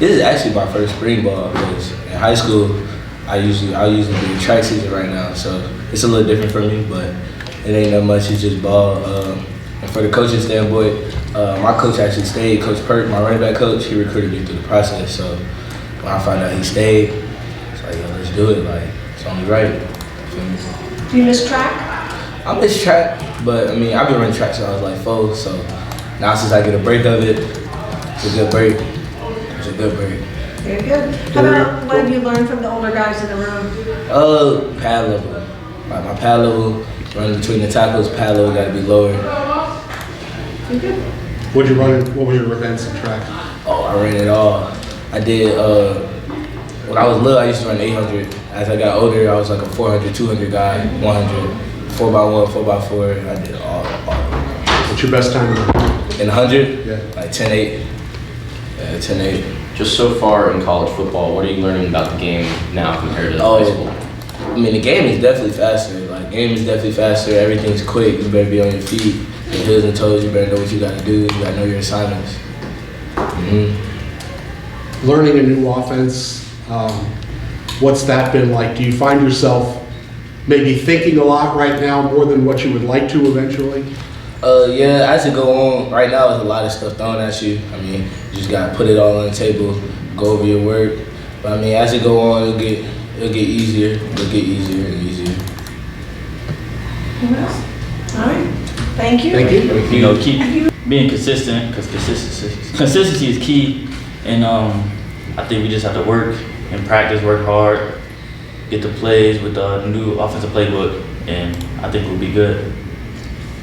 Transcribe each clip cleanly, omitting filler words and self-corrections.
This is actually my first spring ball because in high school, I usually do the track season right now, so it's a little different for me, but it ain't that much. It's just ball. And for the coaching standpoint, my coach actually stayed. Coach Perk, my running back coach, he recruited me through the process. So when I found out he stayed, it's like, yo, let's do it. Like, it's only right. Feel me? Do you miss track? I miss track, but I mean, I've been running track since I was like 4, so now since I get a break of it, it's a good break. It's a good break. Very good. How about what have you learned from the older guys in the room? Pad level. Like my pad level, running between the tackles, pad level got to be lower. Very good. What were your events in track? Oh, I ran it all. I did, when I was little, I used to run 800. As I got older, I was like a 400, 200 guy, 100, 4x1, 4x4. I did all. What's your best time? In 100? Yeah. Like 10.8. Yeah, 10.8. Just so far in college football, what are you learning about the game now compared to high school? I mean, the game is definitely faster. Like, game is definitely faster. Everything's quick. You better be on your feet. The hills and toes, you better know what you got to do. You got to know your assignments. Learning a new offense, what's that been like? Do you find yourself maybe thinking a lot right now more than what you would like to eventually? Yeah, as it go on, right now there's a lot of stuff thrown at you. I mean, you just gotta put it all on the table, go over your work. But I mean, as it go on, it'll get easier. It'll get easier and easier. All right. Thank you. Thank you. You know, keep being consistent, because consistency is key. And I think we just have to work and practice, work hard, get the plays with the new offensive playbook, and I think we'll be good.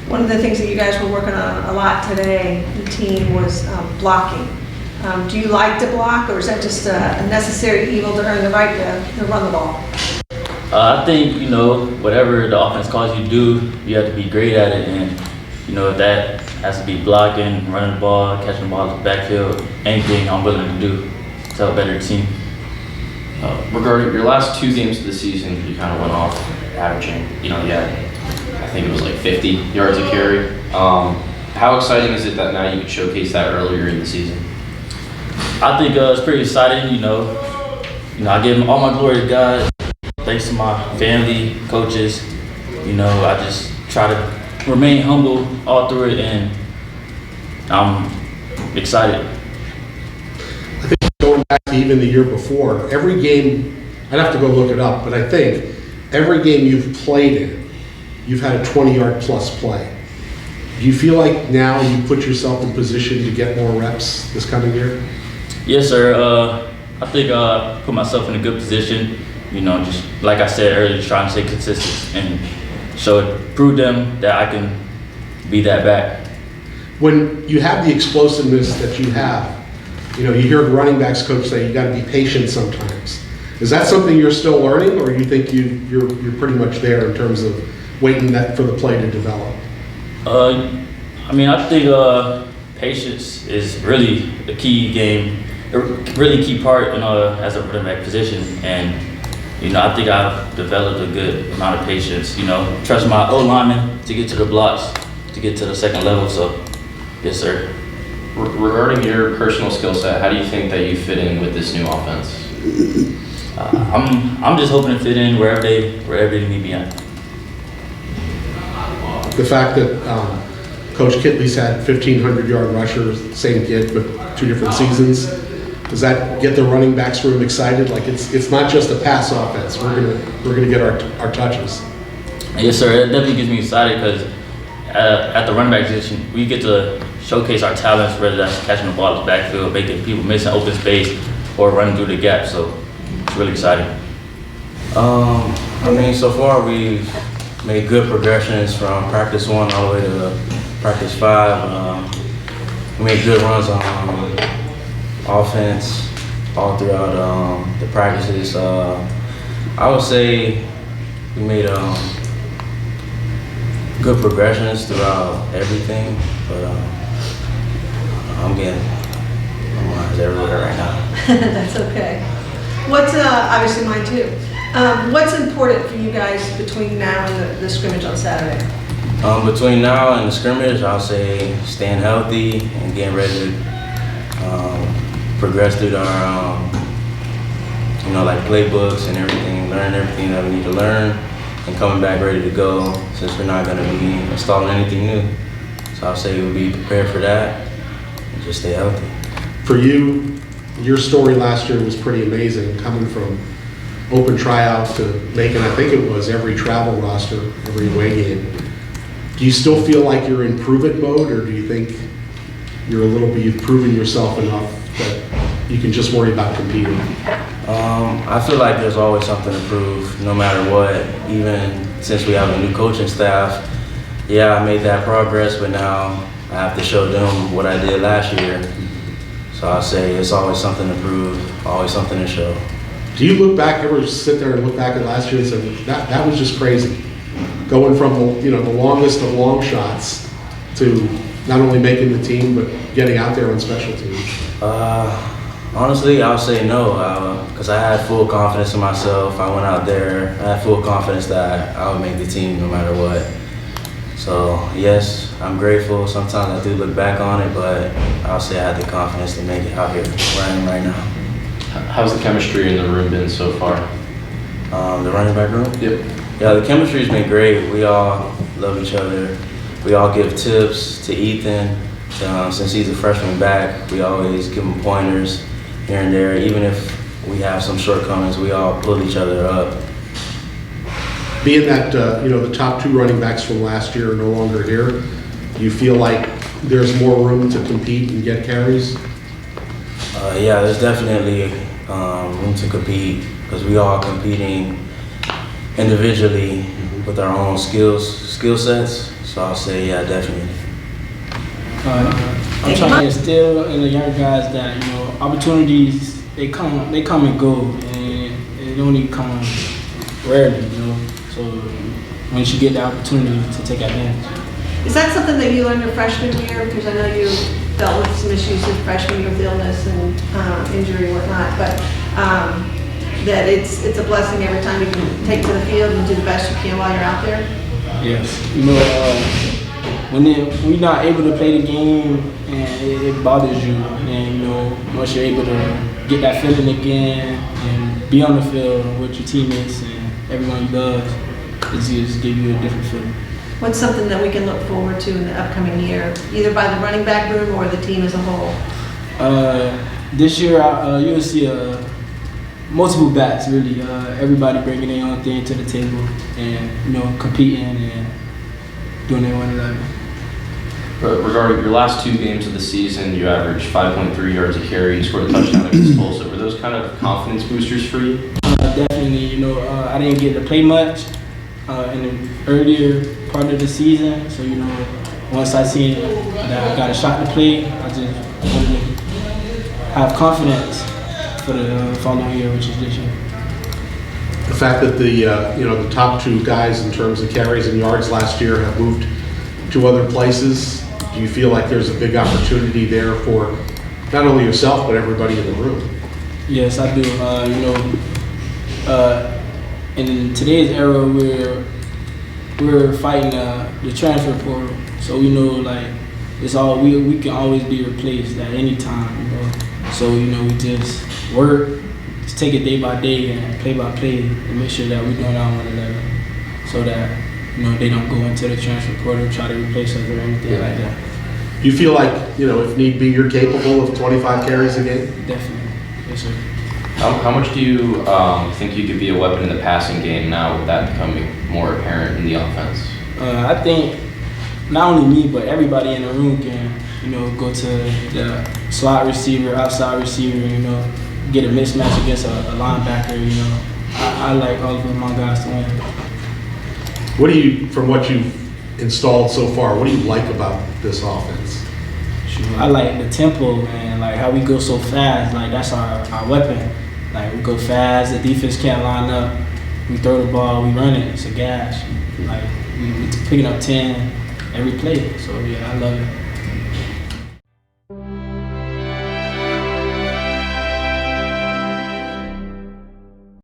One of the things that you guys were working on a lot today, the team, was blocking. Do you like to block, or is that just a necessary evil to earn the right to run the ball? I think, you know, whatever the offense calls you to do, you have to be great at it. And, you know, if that has to be blocking, running the ball, catching the ball in the backfield, anything I'm willing to do to help better team. Regarding your last 2 games of the season, you kind of went off averaging, you know, I think it was like 50 yards a carry. How exciting is it that now you could showcase that earlier in the season? I think it's pretty exciting, you know. I give all my glory to God. Thanks to my family, coaches. You know, I just try to remain humble all through it, and I'm excited. I think going back to even the year before, every game, I'd have to go look it up, but I think every game you've played in, you've had a 20-yard plus play. Do you feel like now you put yourself in position to get more reps this coming year? Yes, sir. I think I put myself in a good position. You know, just like I said earlier, just trying to stay consistent and prove them that I can be that back. When you have the explosiveness that you have, you know, you hear the running backs coach say you got to be patient sometimes. Is that something you're still learning, or you think you're pretty much there in terms of waiting for the play to develop? I mean, I think patience is really a key game, a really key part as a running back position. And you know, I think I've developed a good amount of patience. You know, trust my O-lineman to get to the blocks, to get to the second level. So, yes, sir. Regarding your personal skill set, how do you think that you fit in with this new offense? I'm just hoping to fit in wherever they need me at. The fact that Coach Kitley's had 1,500-yard rushers, same kid, but 2 different seasons, does that get the running backs room excited? Like it's not just a pass offense. We're gonna get our touches. Yes, sir. It definitely gets me excited because at the running back position, we get to showcase our talents, whether that's catching the ball in the backfield, making people miss an open space, or running through the gap. So it's really exciting. I mean, so far we've made good progressions from practice 1 all the way to practice 5. We made good runs on offense all throughout the practices. I would say we made good progressions throughout everything, but I'm my mind's everywhere right now. That's okay. What's obviously mine too. What's important for you guys between now and the scrimmage on Saturday? Between now and the scrimmage, I'll say staying healthy and getting ready to progress through our, like playbooks and everything, learn everything that we need to learn, and coming back ready to go since we're not going to be installing anything new. So I'll say we'll be prepared for that and just stay healthy. For you, your story last year was pretty amazing, coming from open tryout to making, I think it was, every travel roster, every away game. Do you still feel like you're in prove-it mode, or do you think you've proven yourself enough that you can just worry about competing? I feel like there's always something to prove, no matter what. Even since we have a new coaching staff, yeah, I made that progress, but now I have to show them what I did last year. So I'll say it's always something to prove, always something to show. Do you ever sit there and look back at last year and say, that was just crazy? Going from the longest of long shots to not only making the team, but getting out there on special teams? Honestly, I'll say no, because I had full confidence in myself. I went out there, I had full confidence that I would make the team no matter what. So yes, I'm grateful. Sometimes I do look back on it, but I'll say I had the confidence to make it out here where I am right now. How's the chemistry in the room been so far? The running back room? Yep. Yeah, the chemistry's been great. We all love each other. We all give tips to Ethan. Since he's a freshman back, we always give him pointers here and there. Even if we have some shortcomings, we all pull each other up. Being that, the top two running backs from last year are no longer here, do you feel like there's more room to compete and get carries? Yeah, there's definitely room to compete because we all competing individually with our own skill sets. So I'll say, yeah, definitely. I'm trying to instill in the young guys that opportunities they come and go, and they don't even come rarely. So once you get the opportunity to take advantage. Is that something that you learned your freshman year? Because I know you dealt with some issues in freshman year with illness and injury and whatnot, but that it's a blessing every time you can take to the field and do the best you can while you're out there? Yes. When you're not able to play the game and it bothers you, and once you're able to get that feeling again and be on the field with your teammates and everyone you love, it just gives you a different feeling. What's something that we can look forward to in the upcoming year, either by the running back room or the team as a whole? This year, you'll see multiple bats, really. Everybody bringing their own thing to the table and, competing and doing their 111. Regarding your last two games of the season, you averaged 5.3 yards a carry and scored a touchdown against Tulsa. Were those kind of confidence boosters for you? Definitely. I didn't get to play much in the earlier part of the season. So, once I seen that I got a shot to play, I just wanted to have confidence for the following year, which is this year. The fact that the top two guys in terms of carries and yards last year have moved to other places, do you feel like there's a big opportunity there for not only yourself but everybody in the room? Yes, I do. In today's era, we're fighting the transfer portal, so we know it's all we can always be replaced at any time. So we just work, just take it day by day and play by play, and make sure that we're doing our 111, so that they don't go into the transfer portal, try to replace us or anything like that. Do you feel like, if need be, you're capable of 25 carries a game? Definitely. Yes, sir. How much do you think you could be a weapon in the passing game now with that becoming more apparent in the offense? I think not only me, but everybody in the room can, go to the slot receiver, outside receiver, get a mismatch against a linebacker, I like all of my guys to win. From what you've installed so far, what do you like about this offense? I like the tempo and how we go so fast. That's our weapon. We go fast. The defense can't line up. We throw the ball. We run it. It's a gas. We picking up 10 every play. So yeah, I love it.